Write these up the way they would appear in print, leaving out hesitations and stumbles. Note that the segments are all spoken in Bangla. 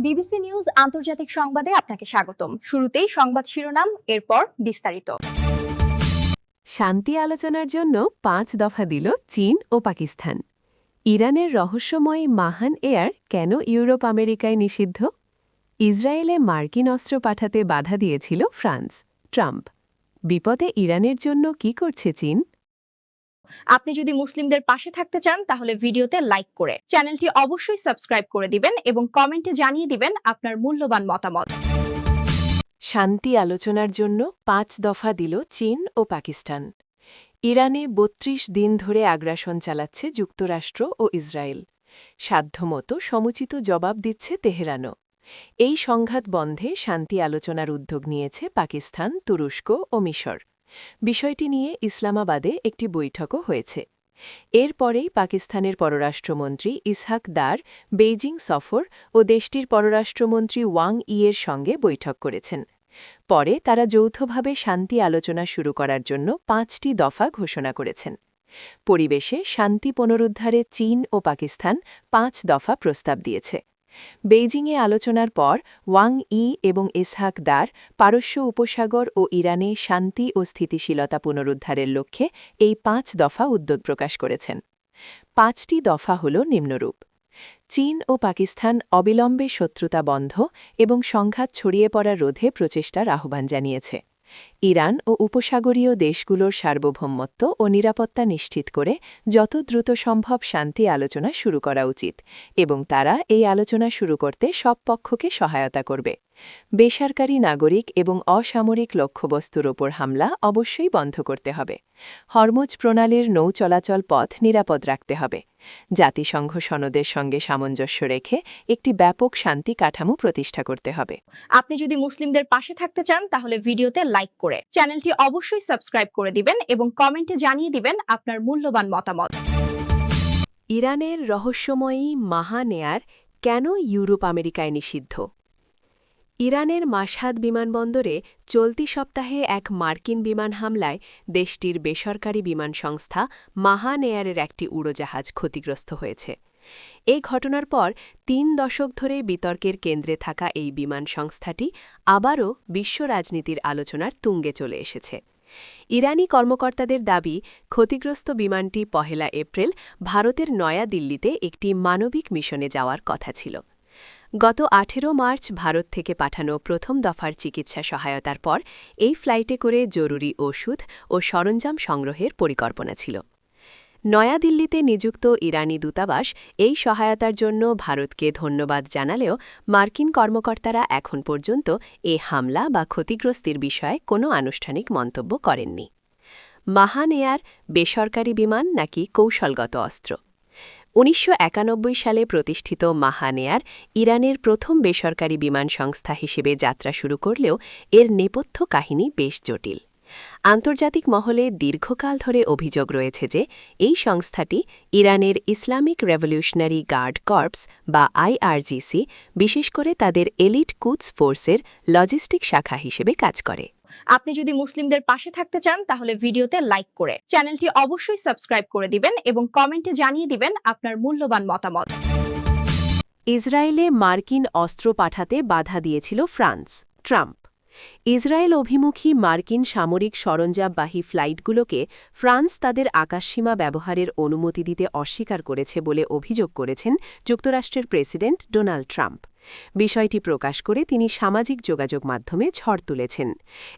বিবিসি নিউজ আন্তর্জাতিক সংবাদে আপনাকে স্বাগতম। শুরুতেই সংবাদ শিরোনাম, এরপর বিস্তারিত। শান্তি আলোচনার জন্য ৫ দফা দিল চীন ও পাকিস্তান। ইরানের রহস্যময় মাহান এয়ার কেন ইউরোপ আমেরিকায় নিষিদ্ধ? ইসরায়েলে মার্কিন অস্ত্র পাঠাতে বাধা দিয়েছিল ফ্রান্স, ট্রাম্প। বিপদে ইরানের জন্য কি করছে চীন? আপনি যদি মুসলিমদের পাশে থাকতে চান তাহলে ভিডিওতে লাইক করে চ্যানেলটি অবশ্যই সাবস্ক্রাইব করে দিবেন এবং কমেন্টে জানিয়ে দিবেন আপনার মূল্যবান মতামত। শান্তি আলোচনার জন্য ৫ দফা দিল চীন ও পাকিস্তান। ইরানে ৩২ দিন ধরে আগ্রাসন চালাচ্ছে যুক্তরাষ্ট্র ও ইসরায়েল। সাধ্যমতো সমুচিত জবাব দিচ্ছে তেহরানও। এই সংঘাত বন্ধে শান্তি আলোচনার উদ্যোগ নিয়েছে পাকিস্তান, তুরস্ক ও মিশর। বিষয়টি নিয়ে ইসলামাবাদে একটি বৈঠকও হয়েছে। এরপরেই পাকিস্তানের পররাষ্ট্রমন্ত্রী ইসহাক দার বেইজিং সফর ও দেশটির পররাষ্ট্রমন্ত্রী ওয়াং ইয়ের সঙ্গে বৈঠক করেছেন। পরে তারা যৌথভাবে শান্তি আলোচনা শুরু করার জন্য ৫টি দফা ঘোষণা করেছেন। পরিবেশে শান্তি পুনরুদ্ধারে চীন ও পাকিস্তান ৫ দফা প্রস্তাব দিয়েছে। বেইজিংয়ে আলোচনার পর ওয়াং ই এবং ইসহাক দার পারস্য উপসাগর ও ইরানে শান্তি ও স্থিতিশীলতা পুনরুদ্ধারের লক্ষ্যে এই ৫ দফা উদ্যোগ প্রকাশ করেছেন। ৫টি দফা হল নিম্নরূপ। চীন ও পাকিস্তান অবিলম্বে শত্রুতা বন্ধ এবং সংঘাত ছড়িয়ে পড়া রোধে প্রচেষ্টার আহ্বান জানিয়েছে। ইরান ও উপসাগরীয় দেশগুলোর সার্বভৌমত্ব ও নিরাপত্তা নিশ্চিত করে যত দ্রুত সম্ভব শান্তি আলোচনা শুরু করা উচিত এবং তারা এই আলোচনা শুরু করতে সব পক্ষকে সহায়তা করবে। বেসরকারি নাগরিক এবং অসামরিক লক্ষ্যবস্তুর ওপর হামলা অবশ্যই বন্ধ করতে হবে। হরমুজ প্রণালীর নৌ চলাচল পথ নিরাপদ রাখতে হবে। জাতিসংঘ সনদের সঙ্গে সামঞ্জস্য রেখে একটি ব্যাপক শান্তি কাঠামো প্রতিষ্ঠা করতে হবে। আপনি যদি মুসলিমদের পাশে থাকতে চান তাহলে ভিডিওতে লাইক করে চ্যানেলটি অবশ্যই সাবস্ক্রাইব করে দিবেন এবং কমেন্টে জানিয়ে দিবেন আপনার মূল্যবান মতামত। ইরানের রহস্যময়ী মাহান এয়ার কেন ইউরোপ আমেরিকায় নিষিদ্ধ? ইরানের মাশহাদ বিমানবন্দরে চলতি সপ্তাহে এক মার্কিন বিমান হামলায় দেশটির বেসরকারি বিমান সংস্থা মাহান এয়ারের একটি উড়োজাহাজ ক্ষতিগ্রস্ত হয়েছে। এই ঘটনার পর ৩ দশক ধরে বিতর্কের কেন্দ্রে থাকা এই বিমান সংস্থাটি আবারও বিশ্ব রাজনীতির আলোচনার তুঙ্গে চলে এসেছে। ইরানি কর্মকর্তাদের দাবি, ক্ষতিগ্রস্ত বিমানটি ১ এপ্রিল ভারতের নয়াদিল্লিতে একটি মানবিক মিশনে যাওয়ার কথা ছিল। গত ১৮ মার্চ ভারত থেকে পাঠানো প্রথম দফার চিকিৎসা সহায়তার পর এই ফ্লাইটে করে জরুরি ওষুধ ও সরঞ্জাম সংগ্রহের পরিকল্পনা ছিল। নয়াদিল্লিতে নিযুক্ত ইরানি দূতাবাস এই সহায়তার জন্য ভারতকে ধন্যবাদ জানালেও মার্কিন কর্মকর্তারা এখন পর্যন্ত এ হামলা বা ক্ষতিগ্রস্তির বিষয়ে কোনো আনুষ্ঠানিক মন্তব্য করেননি। মাহান এয়ার বেসরকারি বিমান নাকি কৌশলগত অস্ত্র? ১৯৯১ সালে প্রতিষ্ঠিত মাহান এয়ার ইরানের প্রথম বেসরকারি বিমান সংস্থা হিসেবে যাত্রা শুরু করলেও এর নেপথ্য কাহিনী বেশ জটিল। আন্তর্জাতিক মহলে দীর্ঘকাল ধরে অভিযোগ রয়েছে যে এই সংস্থাটি ইরানের ইসলামিক রেভলিউশনারি গার্ড কর্পস বা আইআরজিসি, বিশেষ করে তাদের এলিট কুদস ফোর্সের লজিস্টিক শাখা হিসেবে কাজ করে। আপনি যদি মুসলিমদের পাশে থাকতে চান তাহলে ভিডিওতে লাইক করে চ্যানেলটি অবশ্যই সাবস্ক্রাইব করে দিবেন এবং কমেন্টে জানিয়ে দিবেন আপনার মূল্যবান মতামত। ইসরায়েলে মার্কিন অস্ত্র পাঠাতে বাধা দিয়েছিল ফ্রান্স, ট্রাম্প। ইসরায়েল অভিমুখী মার্কিন সামরিক সরঞ্জামবাহী ফ্লাইটগুলোকে ফ্রান্স তাদের আকাশসীমা ব্যবহারের অনুমতি দিতে অস্বীকার করেছে বলে অভিযোগ করেছেন যুক্তরাষ্ট্রের প্রেসিডেন্ট ডোনাল্ড ট্রাম্প। বিষয়টি প্রকাশ করে তিনি সামাজিক যোগাযোগ মাধ্যমে ঝড় তুলেছেন।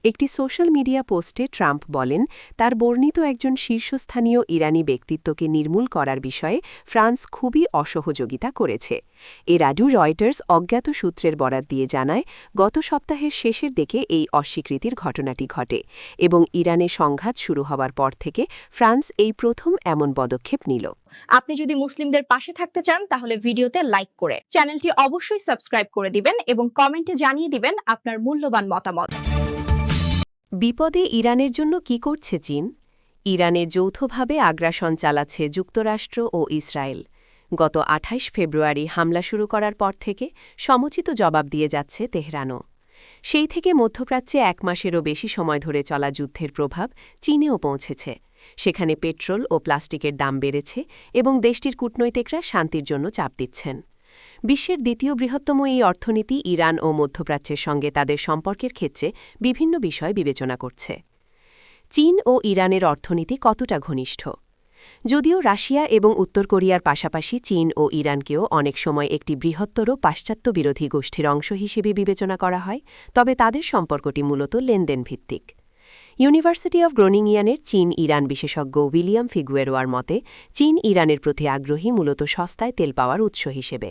একটি সোশ্যাল মিডিয়া পোস্টে ট্রাম্প বলেন, তার বর্ণিত একজন শীর্ষস্থানীয় ইরানি ব্যক্তিত্বকে নির্মূল করার বিষয়ে ফ্রান্স খুবই অসহযোগিতা করেছে। এর আগে রয়টার্স অজ্ঞাত সূত্রের বরাত দিয়ে জানায়, গত সপ্তাহের শেষের দিকে এই অস্বীকৃতির ঘটনাটি ঘটে এবং ইরানে সংঘাত শুরু হওয়ার পর থেকে ফ্রান্স এই প্রথম এমন পদক্ষেপ নিল। আপনি যদি মুসলিমদের পাশে থাকতে চান তাহলে ভিডিওতে লাইক করে চ্যানেলটি অবশ্যই সাবস্ক্রাইব করে দিবেন এবং কমেন্টে জানিয়ে দিবেন আপনার মূল্যবান মতামত। বিপদে ইরানের জন্য কি করছে চীন? ইরানে যৌথভাবে আগ্রাসন চালাচ্ছে যুক্তরাষ্ট্র ও ইসরায়েল। গত ২৮ ফেব্রুয়ারি হামলা শুরু করার পর থেকে সমুচিত জবাব দিয়ে যাচ্ছে তেহরানও। সেই থেকে মধ্যপ্রাচ্যে ১ মাসেরও বেশি সময় ধরে চলা যুদ্ধের প্রভাব চীনেও পৌঁছেছে। সেখানে পেট্রোল ও প্লাস্টিকের দাম বেড়েছে এবং দেশটির কূটনৈতিকরা শান্তির জন্য চাপ দিচ্ছেন। বিশ্বের দ্বিতীয় বৃহত্তম এই অর্থনীতি ইরান ও মধ্যপ্রাচ্যের সঙ্গে তাদের সম্পর্কের ক্ষেত্রে বিভিন্ন বিষয় বিবেচনা করছে। চীন ও ইরানের অর্থনীতি কতটা ঘনিষ্ঠ? যদিও রাশিয়া এবং উত্তর কোরিয়ার পাশাপাশি চীন ও ইরানকেও অনেক সময় একটি বৃহত্তর পাশ্চাত্য বিরোধী গোষ্ঠীর অংশ হিসেবে বিবেচনা করা হয়, তবে তাদের সম্পর্কটি মূলত লেনদেন ভিত্তিক। ইউনিভার্সিটি অব গ্রোনিংিয়ানের চীন ইরান বিশেষজ্ঞ উইলিয়াম ফিগুয়েরোয়ার মতে চীন ইরানের প্রতি আগ্রহী মূলত সস্তায় তেল পাওয়ার উৎস হিসেবে।